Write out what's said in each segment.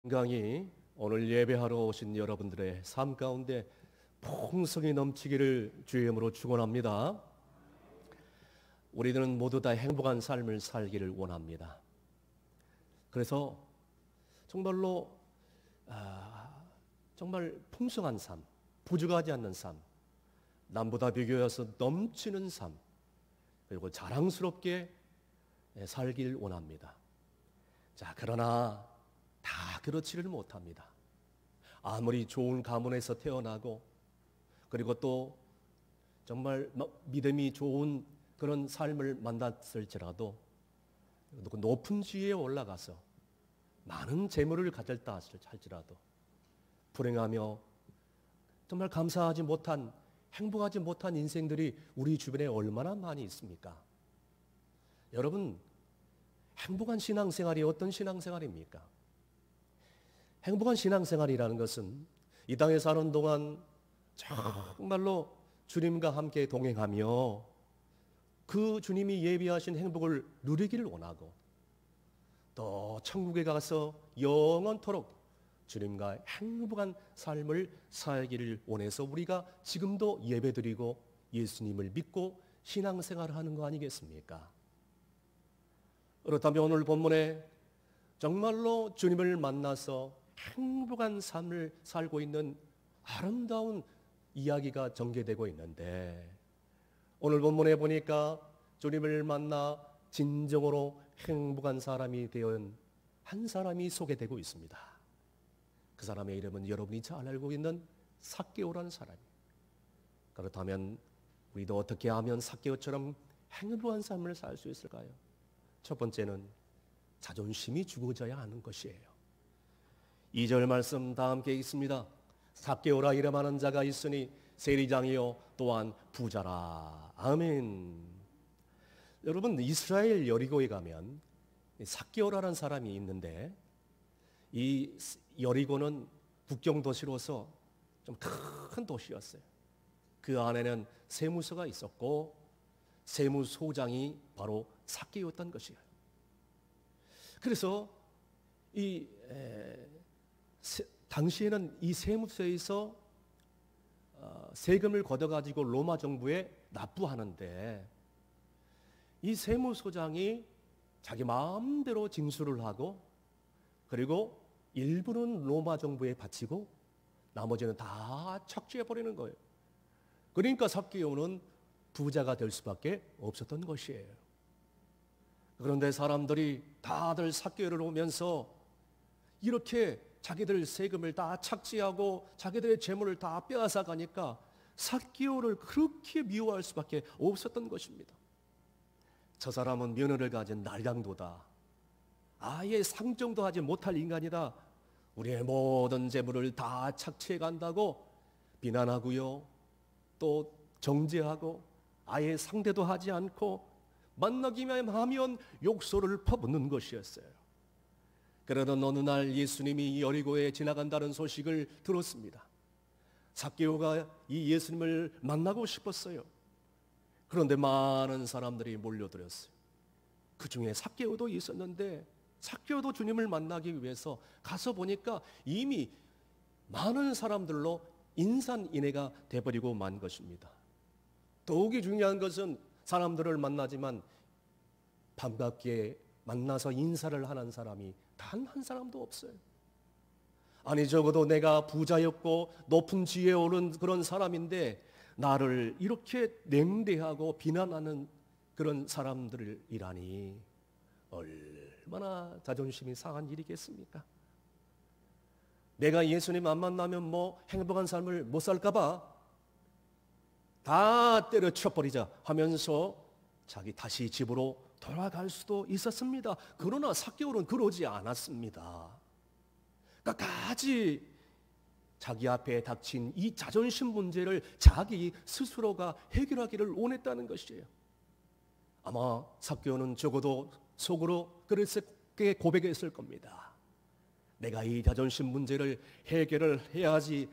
건강히 오늘 예배하러 오신 여러분들의 삶 가운데 풍성이 넘치기를 주의 이름으로 축원합니다. 우리들은 모두 다 행복한 삶을 살기를 원합니다. 그래서 정말로 정말 풍성한 삶, 부족하지 않는 삶, 남보다 비교해서 넘치는 삶, 그리고 자랑스럽게 살길 원합니다. 자, 그러나 다 그렇지를 못합니다. 아무리 좋은 가문에서 태어나고 그리고 또 정말 믿음이 좋은 그런 삶을 만났을지라도 높은 지위에 올라가서 많은 재물을 가졌다 할지라도 불행하며 정말 감사하지 못한, 행복하지 못한 인생들이 우리 주변에 얼마나 많이 있습니까? 여러분, 행복한 신앙생활이 어떤 신앙생활입니까? 행복한 신앙생활이라는 것은 이 땅에 사는 동안 정말로 주님과 함께 동행하며 그 주님이 예비하신 행복을 누리기를 원하고 또 천국에 가서 영원토록 주님과 행복한 삶을 살기를 원해서 우리가 지금도 예배드리고 예수님을 믿고 신앙생활을 하는 거 아니겠습니까? 그렇다면 오늘 본문에 정말로 주님을 만나서 행복한 삶을 살고 있는 아름다운 이야기가 전개되고 있는데 오늘 본문에 보니까 주님을 만나 진정으로 행복한 사람이 된 한 사람이 소개되고 있습니다. 그 사람의 이름은 여러분이 잘 알고 있는 삭개오라는 사람이에요. 그렇다면 우리도 어떻게 하면 삭개오처럼 행복한 삶을 살 수 있을까요? 첫 번째는 자존심이 죽어져야 하는 것이에요. 2절 말씀 다 함께 있습니다. 삭개오라 이름하는 자가 있으니 세리장이요 또한 부자라. 아멘. 여러분, 이스라엘 여리고에 가면 삭개오라는 사람이 있는데 이 여리고는 국경 도시로서 좀 큰 도시였어요. 그 안에는 세무서가 있었고 세무소장이 바로 삭개오였던 것이에요. 그래서 당시에는 이 세무서에서 세금을 걷어가지고 로마 정부에 납부하는데 이 세무소장이 자기 마음대로 징수를 하고 그리고 일부는 로마 정부에 바치고 나머지는 다 착취해버리는 거예요. 그러니까 삭개오는 부자가 될 수밖에 없었던 것이에요. 그런데 사람들이 다들 삭개오를 오면서 이렇게 자기들 세금을 다 착취하고 자기들의 재물을 다 빼앗아 가니까 삭개오를 그렇게 미워할 수밖에 없었던 것입니다. 저 사람은 면허를 가진 날강도다. 아예 상정도 하지 못할 인간이다. 우리의 모든 재물을 다 착취해 간다고 비난하고요. 또 정죄하고 아예 상대도 하지 않고 만나기만 하면 욕설을 퍼붓는 것이었어요. 그러던 어느 날 예수님이 여리고에 지나간다는 소식을 들었습니다. 삭개오가 이 예수님을 만나고 싶었어요. 그런데 많은 사람들이 몰려들었어요. 그 중에 삭개오도 있었는데 삭개오도 주님을 만나기 위해서 가서 보니까 이미 많은 사람들로 인산인해가 돼버리고 만 것입니다. 더욱이 중요한 것은 사람들을 만나지만 반갑게 만나서 인사를 하는 사람이 단 한 사람도 없어요. 아니 적어도 내가 부자였고 높은 지위에 오른 그런 사람인데 나를 이렇게 냉대하고 비난하는 그런 사람들이라니 얼마나 자존심이 상한 일이겠습니까? 내가 예수님 안 만나면 뭐 행복한 삶을 못 살까 봐 다 때려쳐버리자 하면서 자기 다시 집으로 돌아갈 수도 있었습니다. 그러나 삭개오는 그러지 않았습니다. 끝까지 자기 앞에 닥친 이 자존심 문제를 자기 스스로가 해결하기를 원했다는 것이에요. 아마 삭개오는 적어도 속으로 그렇게 고백했을 겁니다. 내가 이 자존심 문제를 해결을 해야지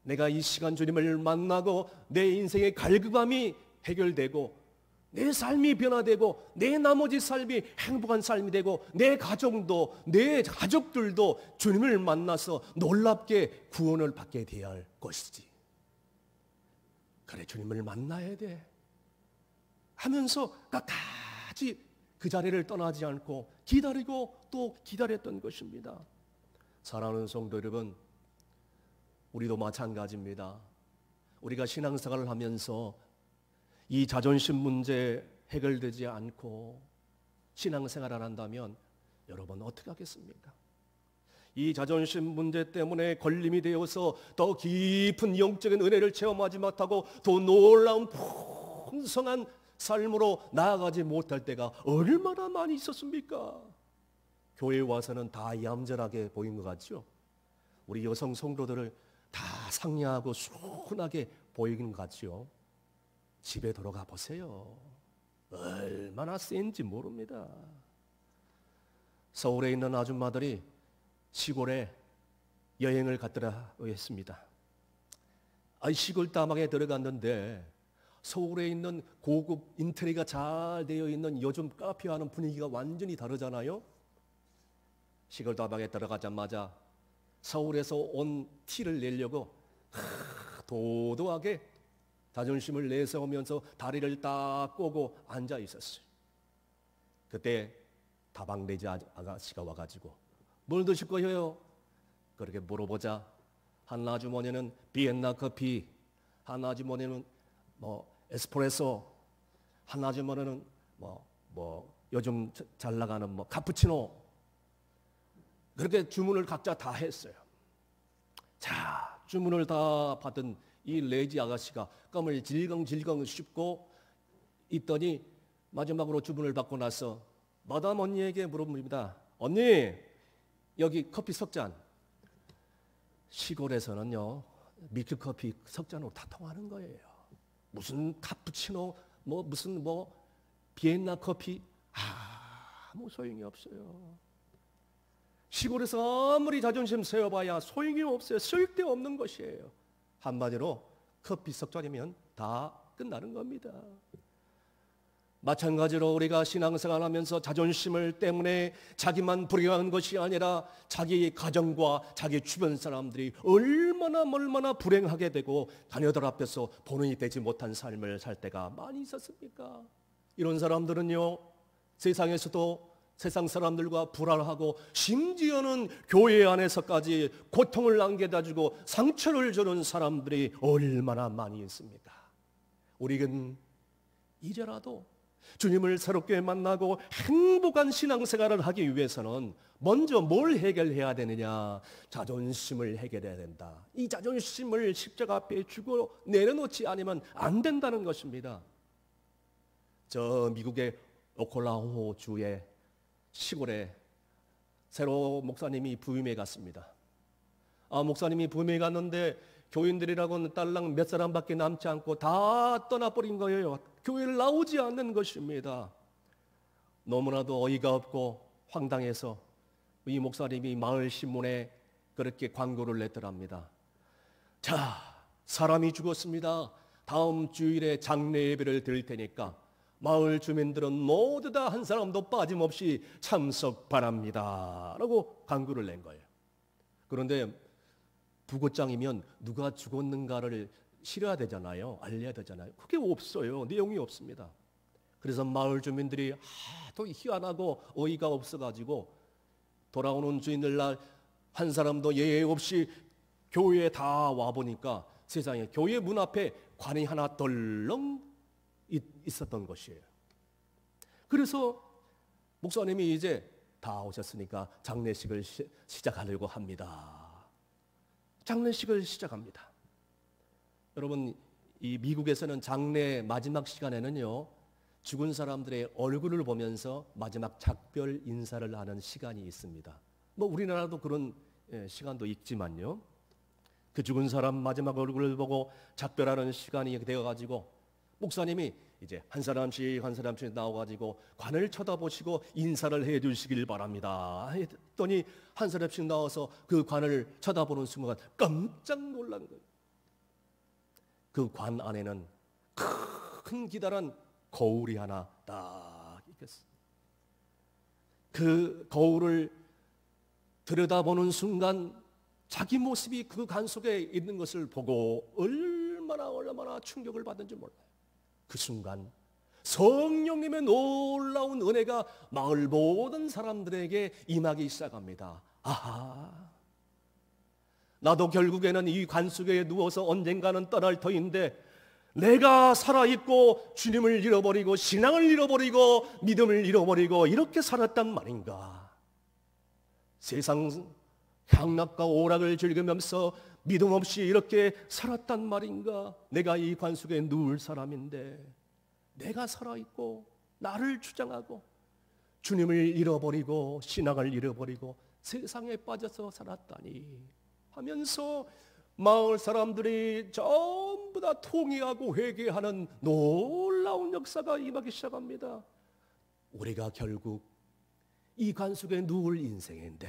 내가 이 시간 주님을 만나고 내 인생의 갈급함이 해결되고 내 삶이 변화되고 내 나머지 삶이 행복한 삶이 되고 내 가정도 내 가족들도 주님을 만나서 놀랍게 구원을 받게 되어야 할 것이지. 그래, 주님을 만나야 돼 하면서 끝까지 그 자리를 떠나지 않고 기다리고 또 기다렸던 것입니다. 사랑하는 성도 여러분, 우리도 마찬가지입니다. 우리가 신앙생활을 하면서 이 자존심 문제 해결되지 않고 신앙생활을 한다면 여러분 어떻게 하겠습니까? 이 자존심 문제 때문에 걸림이 되어서 더 깊은 영적인 은혜를 체험하지 못하고 더 놀라운 풍성한 삶으로 나아가지 못할 때가 얼마나 많이 있었습니까? 교회에 와서는 다 얌전하게 보인 것 같죠? 우리 여성 성도들을 다 상냥하고 순하게 보이는 것 같죠? 집에 돌아가 보세요. 얼마나 센지 모릅니다. 서울에 있는 아줌마들이 시골에 여행을 갔더라 했습니다. 시골 다방에 들어갔는데 서울에 있는 고급 인테리어가 잘 되어 있는 요즘 카페와는 분위기가 완전히 다르잖아요. 시골 다방에 들어가자마자 서울에서 온 티를 내려고 도도하게 자존심을 내세우면서 다리를 딱 꼬고 앉아 있었어요. 그때 다방 내지 아가씨가 와가지고 뭘 드실 거예요? 그렇게 물어보자 한 아주머니는 비엔나 커피, 한 아주머니는 에스프레소, 한 아주머니는 요즘 잘 나가는 카푸치노, 그렇게 주문을 각자 다 했어요. 자, 주문을 다 받은 이 레지 아가씨가 껌을 질겅질겅 씹고 있더니 마지막으로 주문을 받고 나서 마담 언니에게 물어봅니다. 언니, 여기 커피 석 잔. 시골에서는요, 밀크커피 석 잔으로 다 통하는 거예요. 무슨 카푸치노, 무슨 비엔나 커피, 아무 소용이 없어요. 시골에서 아무리 자존심 세워봐야 소용이 없어요. 쓸데없는 것이에요. 한마디로 커피 석 잔이면 다 끝나는 겁니다. 마찬가지로 우리가 신앙생활하면서 자존심을 때문에 자기만 불행한 것이 아니라 자기 가정과 자기 주변 사람들이 얼마나 불행하게 되고 자녀들 앞에서 본원이 되지 못한 삶을 살 때가 많이 있었습니까? 이런 사람들은요, 세상에서도 세상 사람들과 불화하고 심지어는 교회 안에서까지 고통을 남겨다주고 상처를 주는 사람들이 얼마나 많이 있습니까? 우리는 이제라도 주님을 새롭게 만나고 행복한 신앙생활을 하기 위해서는 먼저 뭘 해결해야 되느냐? 자존심을 해결해야 된다. 이 자존심을 십자가 앞에 주고 내려놓지 않으면 안 된다는 것입니다. 저 미국의 오클라호마 주의 시골에 새로 목사님이 부임해 갔습니다. 목사님이 부임해 갔는데 교인들이라고는 딸랑 몇 사람밖에 남지 않고 다 떠나버린 거예요. 교회를 나오지 않는 것입니다. 너무나도 어이가 없고 황당해서 이 목사님이 마을 신문에 그렇게 광고를 냈더랍니다. 자, 사람이 죽었습니다. 다음 주일에 장례 예배를 드릴 테니까 마을 주민들은 모두 다 한 사람도 빠짐없이 참석 바랍니다 라고 광고를 낸 거예요. 그런데 부고장이면 누가 죽었는가를 실어야 되잖아요. 알려야 되잖아요. 그게 없어요. 내용이 없습니다. 그래서 마을 주민들이 또 희한하고 어이가 없어가지고 돌아오는 주인들날 한 사람도 예외 없이 교회에 다 와보니까 세상에 교회 문 앞에 관이 하나 덜렁 있었던 것이에요. 그래서 목사님이 이제 다 오셨으니까 장례식을 시작하려고 합니다. 장례식을 시작합니다. 여러분, 이 미국에서는 장례 마지막 시간에는요, 죽은 사람들의 얼굴을 보면서 마지막 작별 인사를 하는 시간이 있습니다. 우리나라도 그런 시간도 있지만요, 그 죽은 사람 마지막 얼굴을 보고 작별하는 시간이 되어가지고 목사님이 이제 한 사람씩 나와가지고 관을 쳐다보시고 인사를 해주시길 바랍니다 했더니 한 사람씩 나와서 그 관을 쳐다보는 순간 깜짝 놀란 거예요. 그 관 안에는 큰 기다란 거울이 하나 딱 있겠어. 그 거울을 들여다보는 순간 자기 모습이 그 관 속에 있는 것을 보고 얼마나 충격을 받은지 몰라요. 그 순간 성령님의 놀라운 은혜가 마을 모든 사람들에게 임하기 시작합니다. 아하, 나도 결국에는 이 관 속에 누워서 언젠가는 떠날 터인데 내가 살아있고 주님을 잃어버리고 신앙을 잃어버리고 믿음을 잃어버리고 이렇게 살았단 말인가. 세상 향락과 오락을 즐기면서 믿음 없이 이렇게 살았단 말인가. 내가 이 관 속에 누울 사람인데 내가 살아있고 나를 주장하고 주님을 잃어버리고 신앙을 잃어버리고 세상에 빠져서 살았다니 하면서 마을 사람들이 전부 다 통회하고 회개하는 놀라운 역사가 임하기 시작합니다. 우리가 결국 이 관 속에 누울 인생인데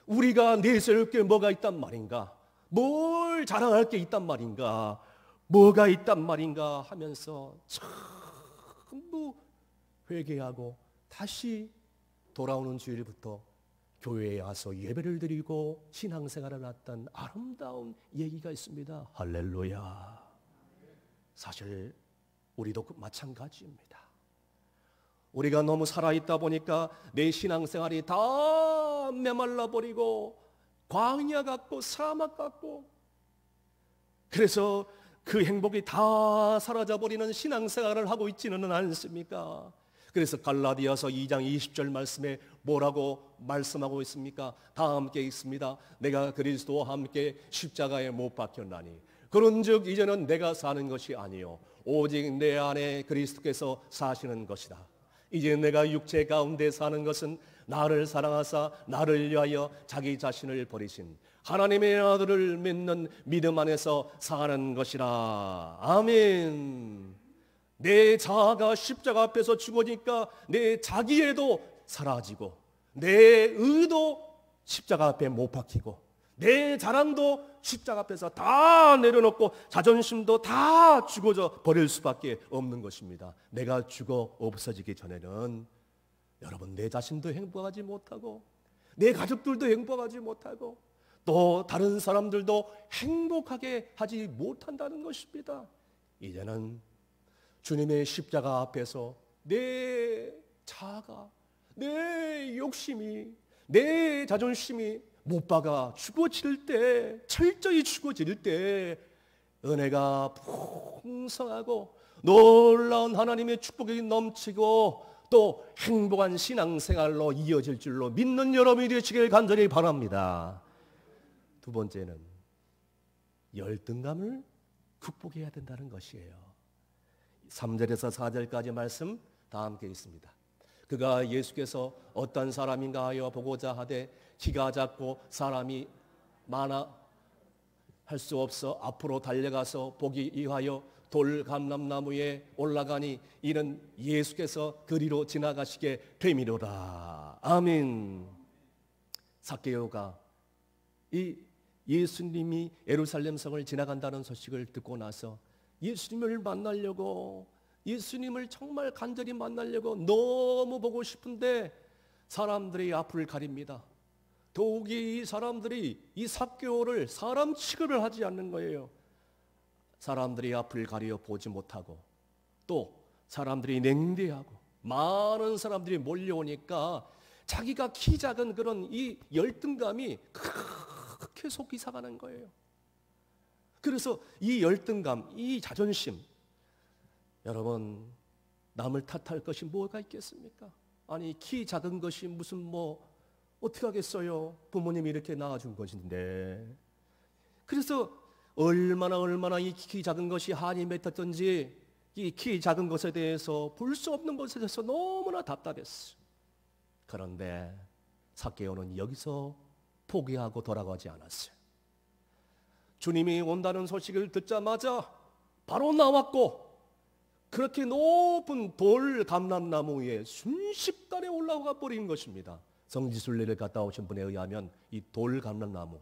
우리가 내세울 게 뭐가 있단 말인가, 뭘 자랑할 게 있단 말인가, 뭐가 있단 말인가 하면서 전부 회개하고 다시 돌아오는 주일부터 교회에 와서 예배를 드리고 신앙생활을 했던 아름다운 얘기가 있습니다. 할렐루야. 사실 우리도 마찬가지입니다. 우리가 너무 살아있다 보니까 내 신앙생활이 다 메말라 버리고 광야 같고 사막 같고, 그래서 그 행복이 다 사라져 버리는 신앙생활을 하고 있지는 않습니까? 그래서 갈라디아서 2장 20절 말씀에 뭐라고 말씀하고 있습니까? 다 함께 있습니다. 내가 그리스도와 함께 십자가에 못 박혔나니 그런즉 이제는 내가 사는 것이 아니요 오직 내 안에 그리스도께서 사시는 것이다. 이제 내가 육체 가운데 사는 것은 나를 사랑하사 나를 위하여 자기 자신을 버리신 하나님의 아들을 믿는 믿음 안에서 사는 것이라. 아멘. 내 자아가 십자가 앞에서 죽으니까 내 자기애도 사라지고 내 의도 십자가 앞에 못 박히고 내 자랑도 십자가 앞에서 다 내려놓고 자존심도 다 죽어져 버릴 수밖에 없는 것입니다. 내가 죽어 없어지기 전에는 여러분 내 자신도 행복하지 못하고 내 가족들도 행복하지 못하고 또 다른 사람들도 행복하게 하지 못한다는 것입니다. 이제는 주님의 십자가 앞에서 내 자아가, 내 욕심이, 내 자존심이 못 박아 죽어질 때, 철저히 죽어질 때 은혜가 풍성하고 놀라운 하나님의 축복이 넘치고 또 행복한 신앙생활로 이어질 줄로 믿는 여러분이 되시길 간절히 바랍니다. 두 번째는 열등감을 극복해야 된다는 것이에요. 3절에서 4절까지 말씀 다 함께 있습니다. 그가 예수께서 어떤 사람인가 하여 보고자 하되 키가 작고 사람이 많아 할 수 없어 앞으로 달려가서 보기 위하여 돌감람나무에 올라가니 이는 예수께서 그리로 지나가시게 됨이로라. 아멘. 삭개오가 이 예수님이 예루살렘 성을 지나간다는 소식을 듣고 나서 예수님을 만나려고, 예수님을 정말 간절히 만나려고 너무 보고 싶은데 사람들이 앞을 가립니다. 더욱이 이 사람들이 이 삭개오를 사람 취급을 하지 않는 거예요. 사람들이 앞을 가려 보지 못하고 또 사람들이 냉대하고 많은 사람들이 몰려오니까 자기가 키 작은 그런 이 열등감이 그렇게 속이 상하는 거예요. 그래서 이 열등감, 이 자존심, 여러분 남을 탓할 것이 뭐가 있겠습니까? 아니 키 작은 것이 무슨 뭐 어떻게 하겠어요? 부모님이 이렇게 낳아준 것인데. 그래서 얼마나 이 키 작은 것이 한이 맺혔던지 이 키 작은 것에 대해서 볼 수 없는 것에 대해서 너무나 답답했어. 그런데 삭개오는 여기서 포기하고 돌아가지 않았어요. 주님이 온다는 소식을 듣자마자 바로 나왔고 그렇게 높은 돌 감람나무 위에 순식간에 올라가 버린 것입니다. 성지순례를 갔다 오신 분에 의하면 이 돌 감람나무,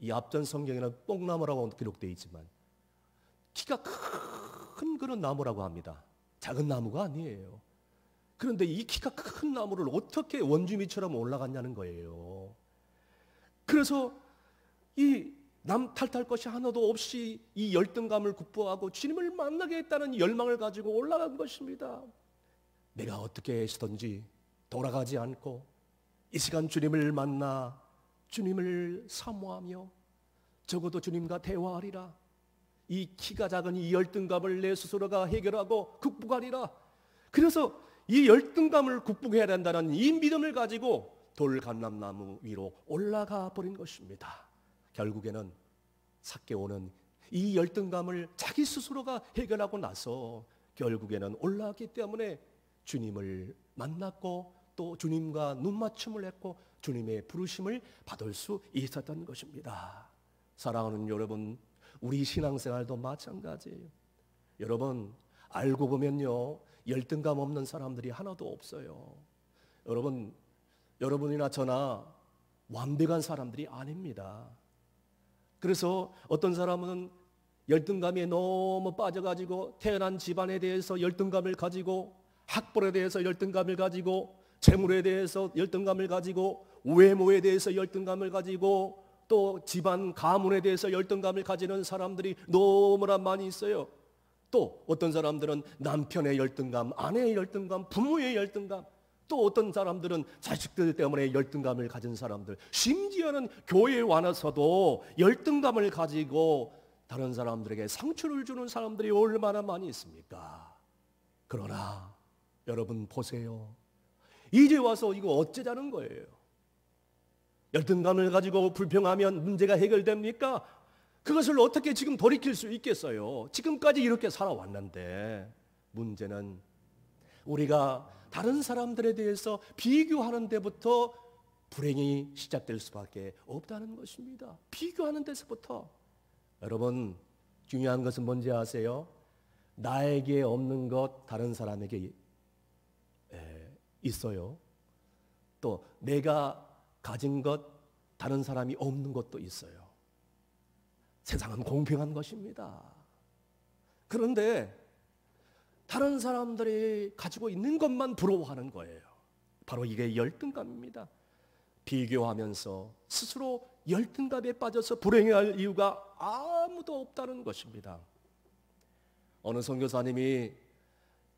이 앞전 성경에는 뽕나무라고 기록되어 있지만 키가 큰 그런 나무라고 합니다. 작은 나무가 아니에요. 그런데 이 키가 큰 나무를 어떻게 원주민처럼 올라갔냐는 거예요. 그래서 이 남 탓할 것이 하나도 없이 이 열등감을 극복하고 주님을 만나겠다는 열망을 가지고 올라간 것입니다. 내가 어떻게 해서든지 돌아가지 않고 이 시간 주님을 만나 주님을 사모하며 적어도 주님과 대화하리라. 이 키가 작은 이 열등감을 내 스스로가 해결하고 극복하리라. 그래서 이 열등감을 극복해야 된다는 이 믿음을 가지고 돌감람나무 위로 올라가 버린 것입니다. 결국에는 삭개오는 이 열등감을 자기 스스로가 해결하고 나서 결국에는 올라왔기 때문에 주님을 만났고 또 주님과 눈맞춤을 했고 주님의 부르심을 받을 수 있었던 것입니다. 사랑하는 여러분, 우리 신앙생활도 마찬가지예요. 여러분, 알고 보면요, 열등감 없는 사람들이 하나도 없어요. 여러분이나 저나 완벽한 사람들이 아닙니다. 그래서 어떤 사람은 열등감에 너무 빠져가지고 태어난 집안에 대해서 열등감을 가지고 학벌에 대해서 열등감을 가지고 재물에 대해서 열등감을 가지고 외모에 대해서 열등감을 가지고 또 집안 가문에 대해서 열등감을 가지는 사람들이 너무나 많이 있어요. 또 어떤 사람들은 남편의 열등감, 아내의 열등감, 부모의 열등감, 또 어떤 사람들은 자식들 때문에 열등감을 가진 사람들, 심지어는 교회에 와서도 열등감을 가지고 다른 사람들에게 상처를 주는 사람들이 얼마나 많이 있습니까? 그러나 여러분 보세요. 이제 와서 이거 어쩌자는 거예요? 열등감을 가지고 불평하면 문제가 해결됩니까? 그것을 어떻게 지금 돌이킬 수 있겠어요? 지금까지 이렇게 살아왔는데 문제는 우리가 다른 사람들에 대해서 비교하는 데부터 불행이 시작될 수밖에 없다는 것입니다. 비교하는 데서부터. 여러분, 중요한 것은 뭔지 아세요? 나에게 없는 것 다른 사람에게 있어요. 또 내가 가진 것 다른 사람이 없는 것도 있어요. 세상은 공평한 것입니다. 그런데 다른 사람들이 가지고 있는 것만 부러워하는 거예요. 바로 이게 열등감입니다. 비교하면서 스스로 열등감에 빠져서 불행해할 이유가 아무도 없다는 것입니다. 어느 선교사님이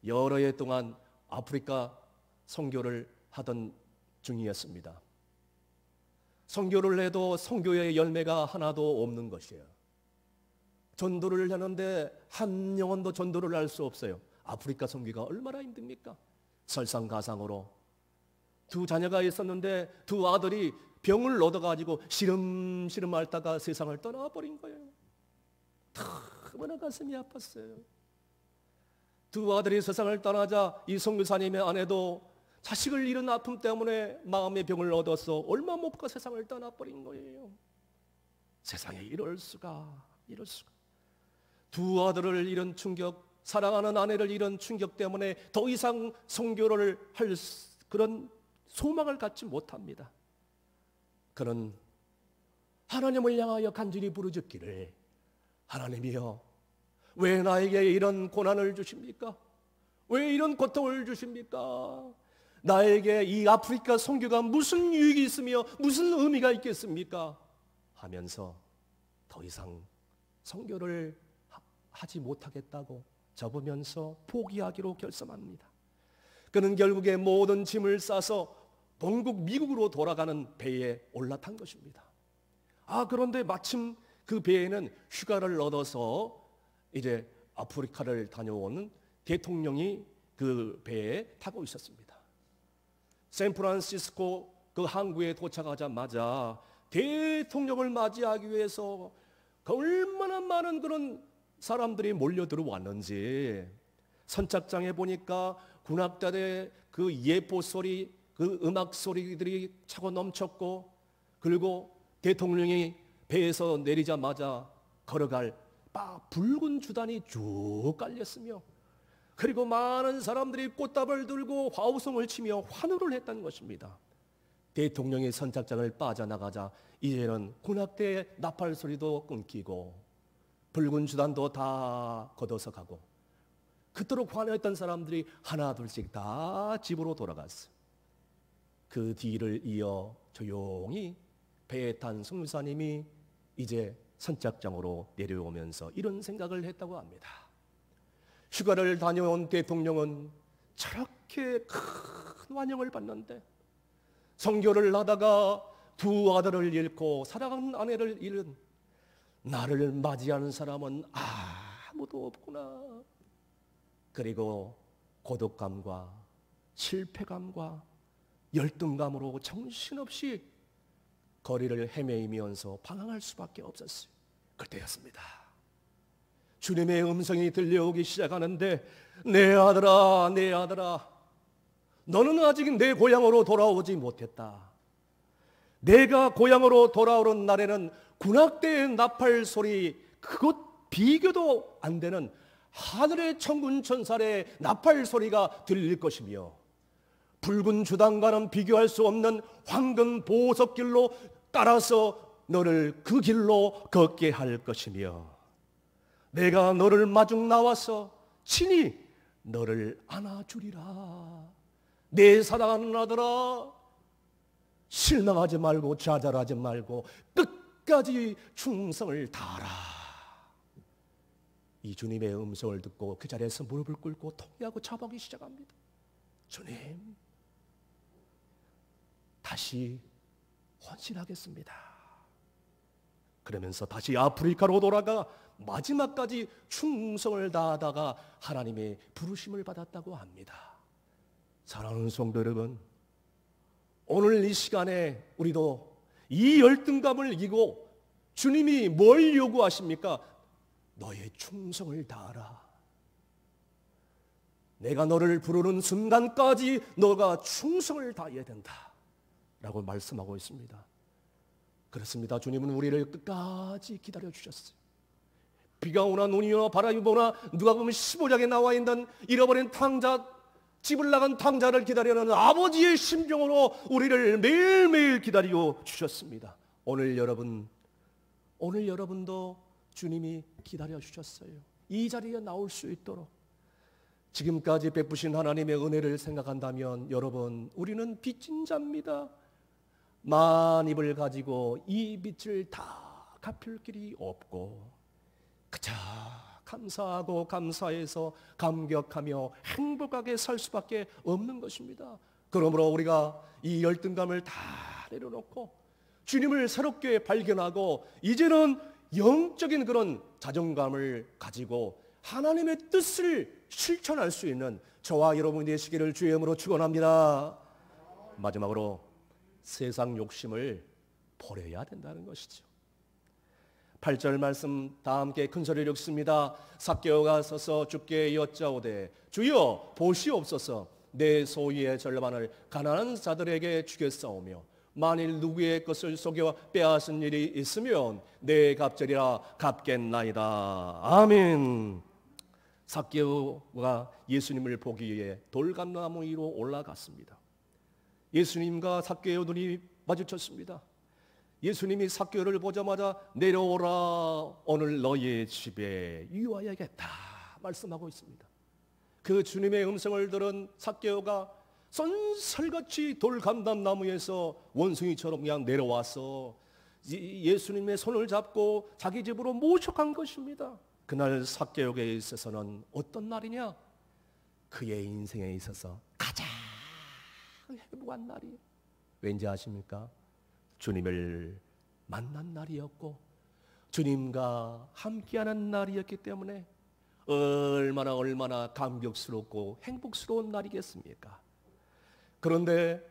여러 해 동안 아프리카 선교를 하던 중이었습니다. 선교를 해도 선교의 열매가 하나도 없는 것이에요. 전도를 하는데 한 영혼도 전도를 할 수 없어요. 아프리카 선교가 얼마나 힘듭니까? 설상가상으로 두 자녀가 있었는데 두 아들이 병을 얻어가지고 시름시름 앓다가 세상을 떠나버린 거예요. 너무나 가슴이 아팠어요. 두 아들이 세상을 떠나자 이 선교사님의 아내도 자식을 잃은 아픔 때문에 마음의 병을 얻어서 얼마 못 가 세상을 떠나버린 거예요. 세상에 이럴 수가. 두 아들을 잃은 충격, 사랑하는 아내를 잃은 충격 때문에 더 이상 선교를 할 그런 소망을 갖지 못합니다. 그는 하나님을 향하여 간절히 부르짖기를, 하나님이여, 왜 나에게 이런 고난을 주십니까? 왜 이런 고통을 주십니까? 나에게 이 아프리카 선교가 무슨 유익이 있으며 무슨 의미가 있겠습니까? 하면서 더 이상 선교를 하지 못하겠다고 접으면서 포기하기로 결심합니다. 그는 결국에 모든 짐을 싸서 본국 미국으로 돌아가는 배에 올라탄 것입니다. 그런데 마침 그 배에는 휴가를 얻어서 이제 아프리카를 다녀오는 대통령이 그 배에 타고 있었습니다. 샌프란시스코 그 항구에 도착하자마자 대통령을 맞이하기 위해서 얼마나 많은 그런 사람들이 몰려 들어왔는지, 선착장에 보니까 군악단의 그 예포 소리, 그 음악 소리들이 차고 넘쳤고, 그리고 대통령이 배에서 내리자마자 걸어갈 붉은 주단이 쭉 깔렸으며, 그리고 많은 사람들이 꽃다발 들고 화우성을 치며 환호를 했다는 것입니다. 대통령이 선착장을 빠져나가자 이제는 군악대의 나팔 소리도 끊기고 붉은 주단도 다 걷어서 가고, 그토록 화냈던 사람들이 하나 둘씩 다 집으로 돌아갔어요. 그 뒤를 이어 조용히 배에 탄 성유사님이 이제 선착장으로 내려오면서 이런 생각을 했다고 합니다. 휴가를 다녀온 대통령은 저렇게 큰 환영을 받는데 선교를 하다가 두 아들을 잃고 사랑하는 아내를 잃은 나를 맞이하는 사람은 아무도 없구나. 그리고 고독감과 실패감과 열등감으로 정신없이 거리를 헤매이면서 방황할 수밖에 없었어요. 그때였습니다. 주님의 음성이 들려오기 시작하는데 내 아들아, 내 아들아, 너는 아직 내 고향으로 돌아오지 못했다. 내가 고향으로 돌아오는 날에는 군악대의 나팔 소리 그것 비교도 안 되는 하늘의 천군 천사의 나팔 소리가 들릴 것이며 붉은 주단과는 비교할 수 없는 황금 보석길로 따라서 너를 그 길로 걷게 할 것이며 내가 너를 마중 나와서 친히 너를 안아주리라. 내 사랑하는 아들아, 실망하지 말고 좌절하지 말고 끝까지 충성을 다하라. 이 주님의 음성을 듣고 그 자리에서 무릎을 꿇고 통회하고 자복하기 시작합니다. 주님, 다시 헌신하겠습니다. 그러면서 다시 아프리카로 돌아가 마지막까지 충성을 다하다가 하나님의 부르심을 받았다고 합니다. 사랑하는 성도 여러분, 오늘 이 시간에 우리도 이 열등감을 이기고 주님이 뭘 요구하십니까? 너의 충성을 다하라. 내가 너를 부르는 순간까지 너가 충성을 다해야 된다 라고 말씀하고 있습니다. 그렇습니다. 주님은 우리를 끝까지 기다려 주셨어요. 비가 오나 눈이 오나 바람이 부나 누가 보면 15장에 나와 있는 잃어버린 탕자, 집을 나간 탕자를 기다리는 아버지의 심정으로 우리를 매일매일 기다리고 주셨습니다. 오늘 여러분도 주님이 기다려 주셨어요. 이 자리에 나올 수 있도록. 지금까지 베푸신 하나님의 은혜를 생각한다면 여러분, 우리는 빚진 자입니다. 만입을 가지고 이 빚을 다 갚을 길이 없고 그저 감사하고 감사해서 감격하며 행복하게 살 수밖에 없는 것입니다. 그러므로 우리가 이 열등감을 다 내려놓고 주님을 새롭게 발견하고 이제는 영적인 그런 자존감을 가지고 하나님의 뜻을 실천할 수 있는 저와 여러분이 되시기를 주의 이름으로 축원합니다. 마지막으로 세상 욕심을 버려야 된다는 것이죠. 8절 말씀 다 함께 큰 소리로 읽습니다. 삭개오가 서서 주께 여짜오되 주여 보시옵소서, 내 소유의 절반을 가난한 자들에게 주겠사오며 만일 누구의 것을 속여 빼앗은 일이 있으면 내 갑절이라 갚겠나이다. 아멘. 삭개오가 예수님을 보기 위해 돌감나무 위로 올라갔습니다. 예수님과 삭개오 눈이 마주쳤습니다. 예수님이 삭개오를 보자마자 내려오라, 오늘 너의 집에 유하여야겠다 말씀하고 있습니다. 그 주님의 음성을 들은 삭개오가 쏜살같이 돌감람나무에서 원숭이처럼 그냥 내려와서 예수님의 손을 잡고 자기 집으로 모셔간 것입니다. 그날 삭개오에 있어서는 어떤 날이냐? 그의 인생에 있어서 가장 행복한 날이에요. 왠지 아십니까? 주님을 만난 날이었고 주님과 함께하는 날이었기 때문에 얼마나 감격스럽고 행복스러운 날이겠습니까? 그런데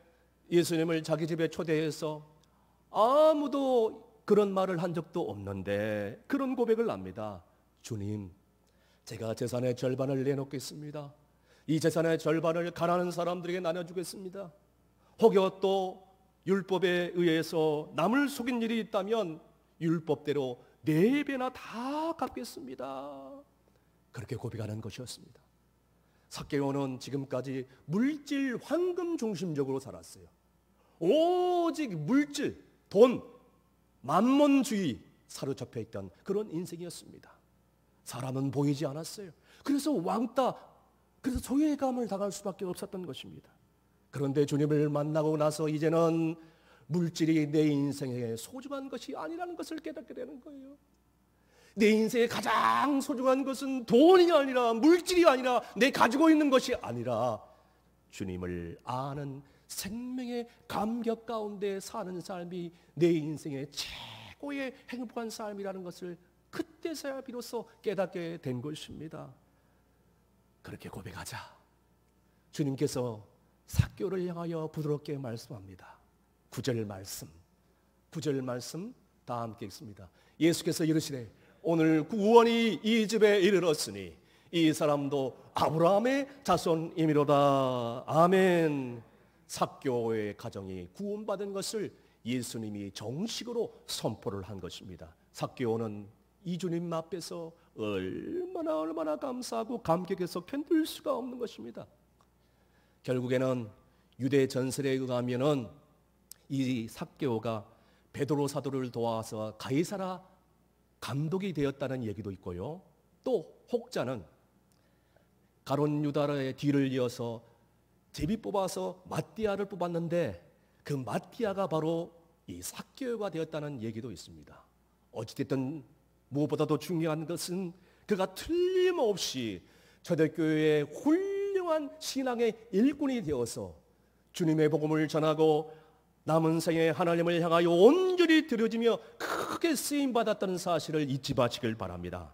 예수님을 자기 집에 초대해서 아무도 그런 말을 한 적도 없는데 그런 고백을 합니다. 주님, 제가 재산의 절반을 내놓겠습니다. 이 재산의 절반을 가난한 사람들에게 나눠주겠습니다. 혹여 또 율법에 의해서 남을 속인 일이 있다면 율법대로 4배나 다 갚겠습니다. 그렇게 고백하는 것이었습니다. 삭개오는 지금까지 물질 황금 중심적으로 살았어요. 오직 물질, 돈, 만몬주의 사로잡혀 있던 그런 인생이었습니다. 사람은 보이지 않았어요. 그래서 왕따 그래서 소외감을 당할 수밖에 없었던 것입니다. 그런데 주님을 만나고 나서 이제는 물질이 내 인생에 소중한 것이 아니라는 것을 깨닫게 되는 거예요. 내 인생에 가장 소중한 것은 돈이 아니라, 물질이 아니라, 내 가지고 있는 것이 아니라 주님을 아는 생명의 감격 가운데 사는 삶이 내 인생의 최고의 행복한 삶이라는 것을 그때서야 비로소 깨닫게 된 것입니다. 그렇게 고백하자 주님께서 삭개오를 향하여 부드럽게 말씀합니다. 9절 말씀 다 함께 읽습니다. 예수께서 이르시되 오늘 구원이 이 집에 이르렀으니 이 사람도 아브라함의 자손이미로다. 아멘. 삭개오의 가정이 구원받은 것을 예수님이 정식으로 선포를 한 것입니다. 삭개오는 이 주님 앞에서 얼마나 감사하고 감격해서 견딜 수가 없는 것입니다. 결국에는 유대 전설에 의하면은 이 삭개오가 베드로 사도를 도와서 가이사라 감독이 되었다는 얘기도 있고요. 또 혹자는 가룟 유다의 뒤를 이어서 제비 뽑아서 마띠아를 뽑았는데 그 마띠아가 바로 이 삭개오가 되었다는 얘기도 있습니다. 어찌됐든 무엇보다도 중요한 것은 그가 틀림없이 초대교회의 훌륭한 신앙의 일꾼이 되어서 주님의 복음을 전하고 남은 생에 하나님을 향하여 온전히 드려지며 크게 쓰임받았다는 사실을 잊지 마시길 바랍니다.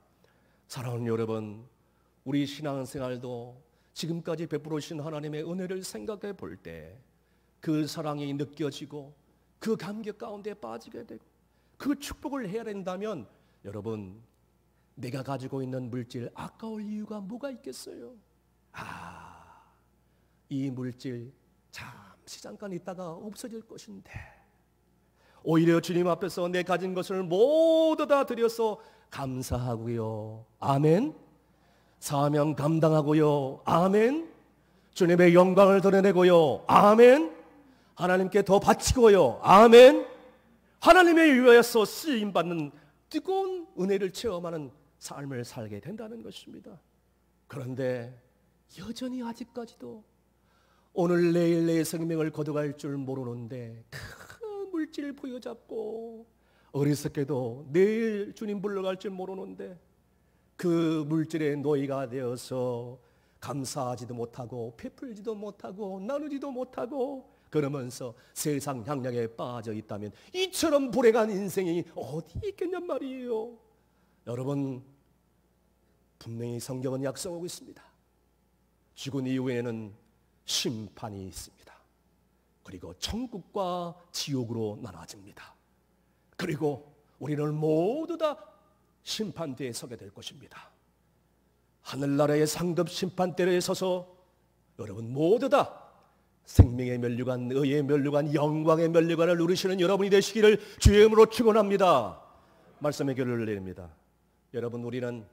사랑하는 여러분, 우리 신앙생활도 지금까지 베풀으신 하나님의 은혜를 생각해 볼 때 그 사랑이 느껴지고 그 감격 가운데 빠지게 되고 그 축복을 해야 된다면 여러분, 내가 가지고 있는 물질 아까울 이유가 뭐가 있겠어요? 이 물질 잠시 잠깐 있다가 없어질 것인데 오히려 주님 앞에서 내 가진 것을 모두 다 드려서 감사하고요. 아멘. 사명 감당하고요. 아멘. 주님의 영광을 드러내고요. 아멘. 하나님께 더 바치고요. 아멘. 하나님의 위하여서 쓰임받는 뜨거운 은혜를 체험하는 삶을 살게 된다는 것입니다. 그런데 여전히 아직까지도 오늘 내일 내 생명을 거둬갈 줄 모르는데 큰 물질 부여잡고 어리석게도 내일 주님 불러갈 줄 모르는데 그 물질의 노예가 되어서 감사하지도 못하고 베풀지도 못하고 나누지도 못하고 그러면서 세상 향락에 빠져 있다면 이처럼 불행한 인생이 어디 있겠냔 말이에요. 여러분, 분명히 성경은 약속하고 있습니다. 죽은 이후에는 심판이 있습니다. 그리고 천국과 지옥으로 나눠집니다. 그리고 우리는 모두 다 심판대에 서게 될 것입니다. 하늘나라의 상급 심판대에 서서 여러분 모두 다 생명의 면류관, 의의 면류관, 영광의 면류관을 누리시는 여러분이 되시기를 주의 이름으로 축원합니다. 말씀의 결론을 내립니다. 여러분, 우리는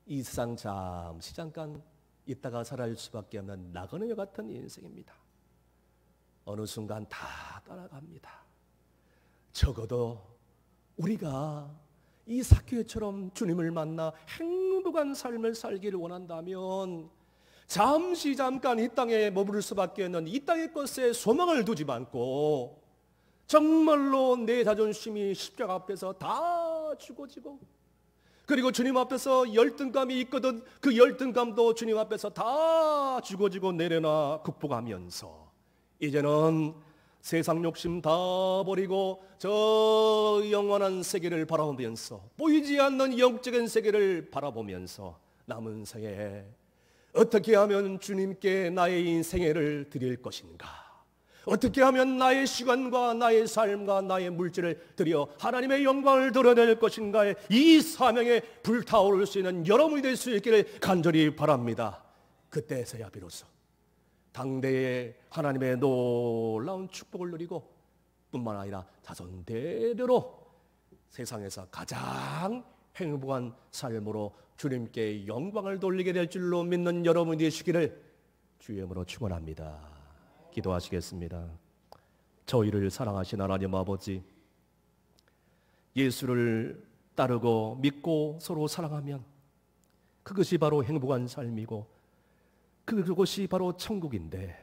이 세상 잠시 잠깐 있다가 살아갈 수밖에 없는 나그네와 같은 인생입니다. 어느 순간 다 따라갑니다. 적어도 우리가 이 삭개오처럼 주님을 만나 행복한 삶을 살기를 원한다면 잠시 잠깐 이 땅에 머무를 수밖에 없는 이 땅의 것에 소망을 두지 않고 정말로 내 자존심이 십자가 앞에서 다 죽어지고 그리고 주님 앞에서 열등감이 있거든 그 열등감도 주님 앞에서 다 죽어지고 내려놔 극복하면서 이제는 세상 욕심 다 버리고 저 영원한 세계를 바라보면서 보이지 않는 영적인 세계를 바라보면서 남은 생에 어떻게 하면 주님께 나의 인생애를 드릴 것인가? 어떻게 하면 나의 시간과 나의 삶과 나의 물질을 드려 하나님의 영광을 드러낼 것인가에 이 사명에 불타오를 수 있는 여러분이 될 수 있기를 간절히 바랍니다. 그때서야 비로소 당대에 하나님의 놀라운 축복을 누리고 뿐만 아니라 자손대대로 세상에서 가장 행복한 삶으로 주님께 영광을 돌리게 될 줄로 믿는 여러분이 되시기를 주의 이름으로 축원합니다. 기도하시겠습니다. 저희를 사랑하신 하나님 아버지, 예수를 따르고 믿고 서로 사랑하면 그것이 바로 행복한 삶이고 그곳이 바로 천국인데,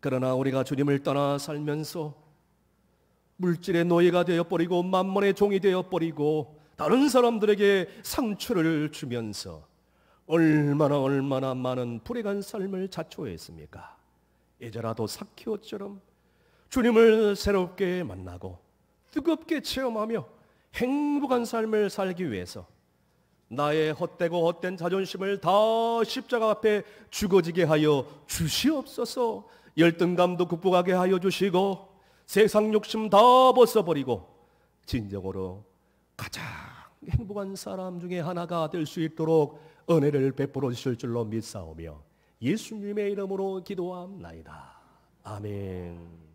그러나 우리가 주님을 떠나 살면서 물질의 노예가 되어버리고 만몬의 종이 되어버리고 다른 사람들에게 상처를 주면서 얼마나 많은 불행한 삶을 자초했습니까? 이제라도 삭개오처럼 주님을 새롭게 만나고 뜨겁게 체험하며 행복한 삶을 살기 위해서 나의 헛되고 헛된 자존심을 다 십자가 앞에 죽어지게 하여 주시옵소서. 열등감도 극복하게 하여 주시고 세상 욕심 다 벗어버리고 진정으로 가장 행복한 사람 중에 하나가 될 수 있도록 은혜를 베풀어 주실 줄로 믿사오며 예수님의 이름으로 기도합나이다. 아멘.